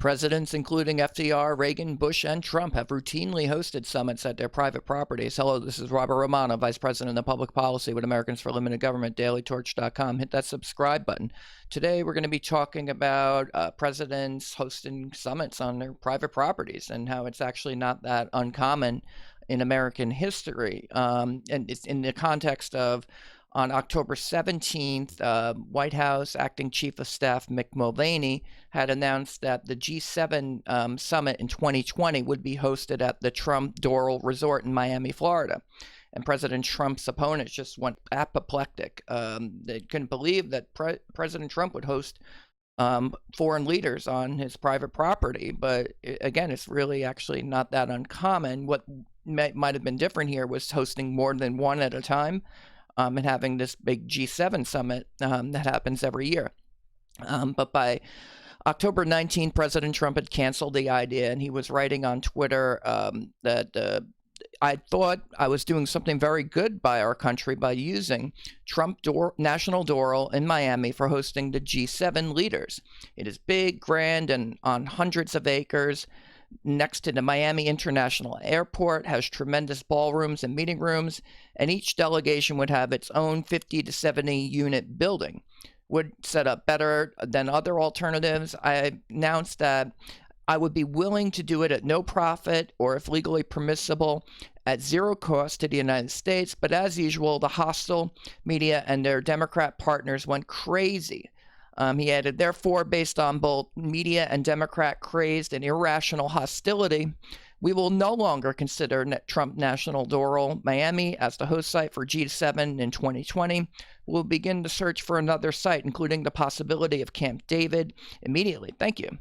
Presidents, including FDR, Reagan, Bush, and Trump, have routinely hosted summits at their private properties. Hello, this is Robert Romano, Vice President of Public Policy with Americans for Limited Government, dailytorch.com. Hit that subscribe button. Today, we're going to be talking about presidents hosting summits on their private properties and how it's actually not that uncommon in American history. And it's in the context of on October 17th, White House Acting Chief of Staff Mick Mulvaney had announced that the G7 summit in 2020 would be hosted at the Trump Doral Resort in Miami, Florida. And President Trump's opponents just went apoplectic. They couldn't believe that President Trump would host foreign leaders on his private property. But again, it's really actually not that uncommon. What might have been different here was hosting more than one at a time. And having this big G7 summit that happens every year. But by October 19th, President Trump had canceled the idea, and he was writing on Twitter that I thought I was doing something very good by our country by using Trump National Doral in Miami for hosting the G7 leaders. It is big, grand, and on hundreds of acres. Next to the Miami International Airport, has tremendous ballrooms and meeting rooms, and each delegation would have its own 50 to 70 unit building. Would set up better than other alternatives. I announced that I would be willing to do it at no profit or, if legally permissible, at zero cost to the United States. But as usual, the hostile media and their Democrat partners went crazy. He added, therefore, based on both media and Democrat crazed and irrational hostility, we will no longer consider Trump National Doral Miami as the host site for G7 in 2020. We'll begin to search for another site, including the possibility of Camp David, immediately. Thank you.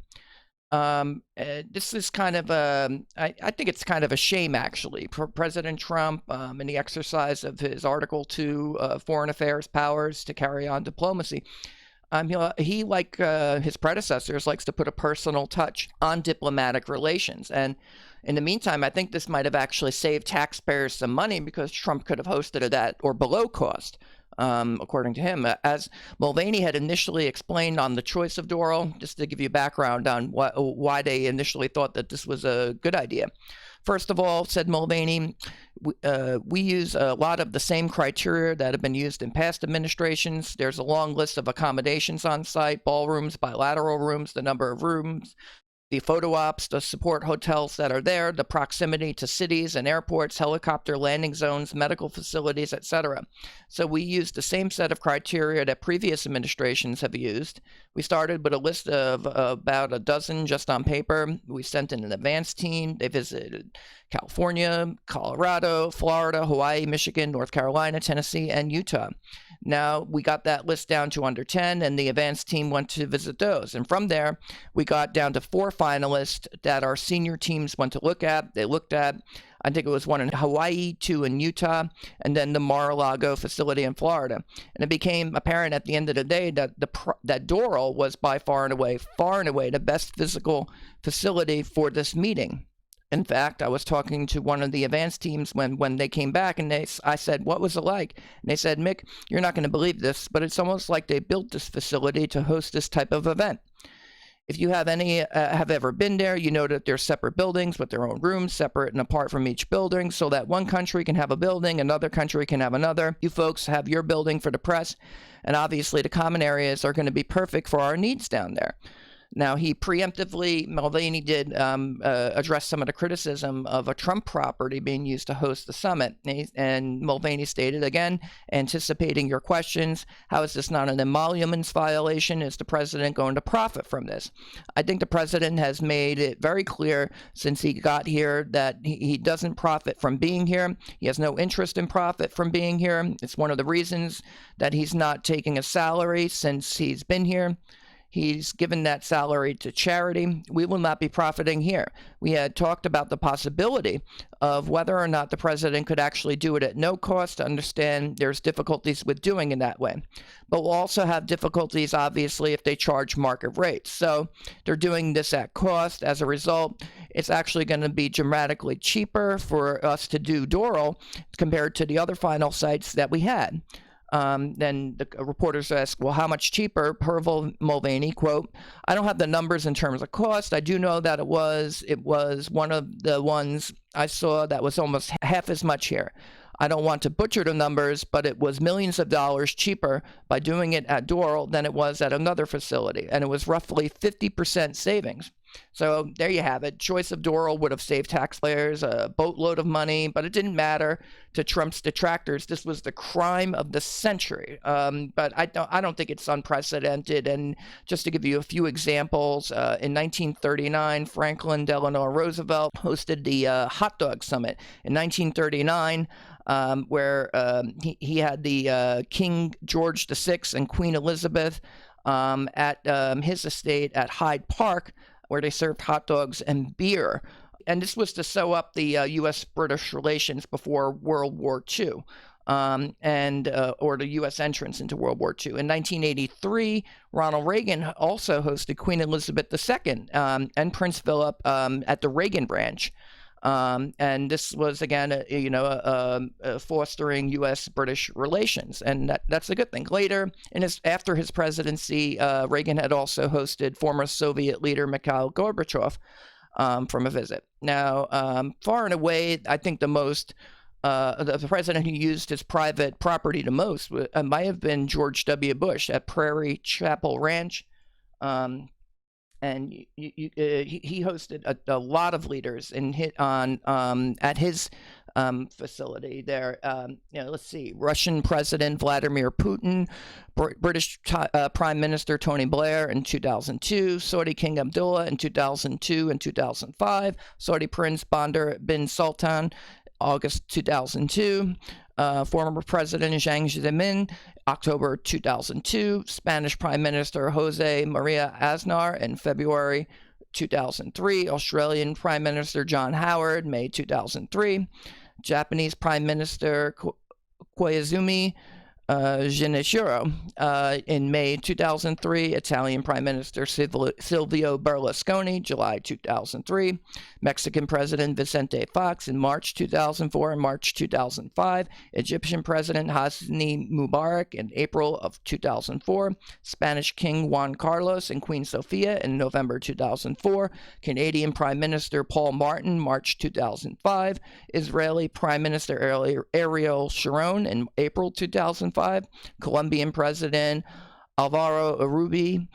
This is kind of I think it's kind of a shame, actually, for President Trump in the exercise of his Article 2 foreign affairs powers to carry on diplomacy. He, like his predecessors, likes to put a personal touch on diplomatic relations. And in the meantime, I think this might have actually saved taxpayers some money because Trump could have hosted it at or below cost, according to him. As Mulvaney had initially explained on the choice of Doral, just to give you background on why they initially thought that this was a good idea. First of all, said Mulvaney, we use a lot of the same criteria that have been used in past administrations. There's a long list of accommodations on site, ballrooms, bilateral rooms, the number of rooms, the photo ops, the support hotels that are there, the proximity to cities and airports, helicopter landing zones, medical facilities, etc. So we used the same set of criteria that previous administrations have used. We started with a list of about a dozen just on paper. We sent in an advance team. They visited California, Colorado, Florida, Hawaii, Michigan, North Carolina, Tennessee, and Utah. Now, we got that list down to under 10, and the advance team went to visit those. And from there, we got down to 4 finalists that our senior teams went to look at. They looked at, I think it was one in Hawaii, 2 in Utah, and then the Mar-a-Lago facility in Florida. And it became apparent at the end of the day that that Doral was by far and away the best physical facility for this meeting. In fact, I was talking to one of the advance teams when they came back, and I said, what was it like? And they said, Mick, you're not going to believe this, but it's almost like they built this facility to host this type of event. If you have ever been there, you know that they're separate buildings with their own rooms, separate and apart from each building, so that one country can have a building, another country can have another. You folks have your building for the press, and obviously the common areas are going to be perfect for our needs down there. Now, he preemptively, Mulvaney did address some of the criticism of a Trump property being used to host the summit. And Mulvaney stated, again, anticipating your questions, how is this not an emoluments violation? Is the president going to profit from this? I think the president has made it very clear since he got here that he doesn't profit from being here. He has no interest in profit from being here. It's one of the reasons that he's not taking a salary since he's been here. He's given that salary to charity. We will not be profiting here. We had talked about the possibility of whether or not the president could actually do it at no cost. To understand there's difficulties with doing it that way. But we'll also have difficulties, obviously, if they charge market rates. So they're doing this at cost. As a result, it's actually going to be dramatically cheaper for us to do Doral compared to the other final sites that we had. Then the reporters asked, well, how much cheaper? Herval Mulvaney, quote, I don't have the numbers in terms of cost. I do know that it was one of the ones I saw that was almost half as much here. I don't want to butcher the numbers, but it was millions of dollars cheaper by doing it at Doral than it was at another facility, and it was roughly 50% savings. So there you have it. Choice of Doral would have saved taxpayers a boatload of money, but it didn't matter to Trump's detractors. This was the crime of the century. But I don't think it's unprecedented. And just to give you a few examples, in 1939, Franklin Delano Roosevelt hosted the hot dog summit. In 1939, where he had the King George VI and Queen Elizabeth at his estate at Hyde Park, where they served hot dogs and beer. And this was to sew up the U.S.-British relations before World War II, or the U.S. entrance into World War II. In 1983, Ronald Reagan also hosted Queen Elizabeth II and Prince Philip at the Reagan branch. And this was, again, fostering U.S.-British relations, and that's a good thing. Later, after his presidency, Reagan had also hosted former Soviet leader Mikhail Gorbachev from a visit. Now, far and away, I think the president who used his private property the most might have been George W. Bush at Prairie Chapel Ranch. And he hosted a lot of leaders at his facility there. Let's see, Russian President Vladimir Putin, British Prime Minister Tony Blair in 2002, Saudi King Abdullah in 2002 and 2005, Saudi Prince Bandar bin Sultan, August 2002. Former President Jiang Zemin, October 2002, Spanish Prime Minister Jose Maria Aznar in February 2003, Australian Prime Minister John Howard, May 2003, Japanese Prime Minister Koizumi Shinichiro in May 2003, Italian Prime Minister Silvio Berlusconi, July 2003, Mexican President Vicente Fox in March 2004 and March 2005, Egyptian President Hosni Mubarak in April of 2004, Spanish King Juan Carlos and Queen Sofia in November 2004, Canadian Prime Minister Paul Martin, March 2005, Israeli Prime Minister Ariel Sharon in April 2005, Colombian President Alvaro Uribe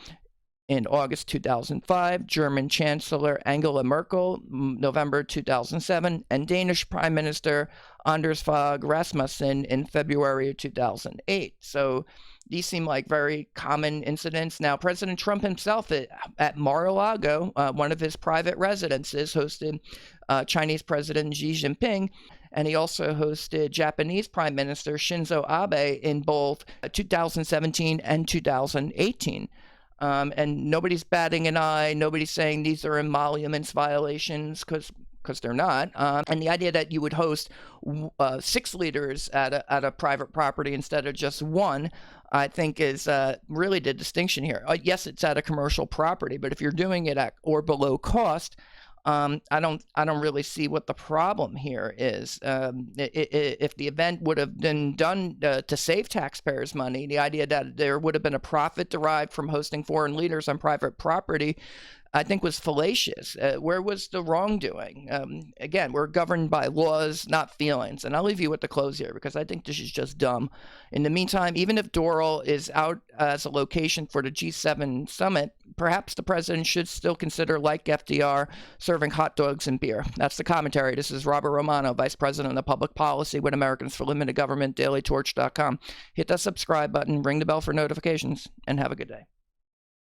in August 2005, German Chancellor Angela Merkel, November 2007, and Danish Prime Minister Anders Fogh Rasmussen in February 2008. So these seem like very common incidents. Now, President Trump himself at Mar-a-Lago, one of his private residences, hosted Chinese President Xi Jinping, and he also hosted Japanese Prime Minister Shinzo Abe in both 2017 and 2018. And nobody's batting an eye. Nobody's saying these are emoluments violations, because they're not. And the idea that you would host 6 leaders at a private property instead of just one, I think is really the distinction here. Yes, it's at a commercial property, but if you're doing it at or below cost, I don't really see what the problem here is. If the event would have been done to save taxpayers money, the idea that there would have been a profit derived from hosting foreign leaders on private property, I think was fallacious. Where was the wrongdoing? Again, we're governed by laws, not feelings. And I'll leave you with the close here, because I think this is just dumb. In the meantime, even if Doral is out as a location for the G7 summit, perhaps the president should still consider, like FDR, serving hot dogs and beer. That's the commentary. This is Robert Romano, Vice President of Public Policy with Americans for Limited Government, dailytorch.com. Hit that subscribe button, ring the bell for notifications, and have a good day.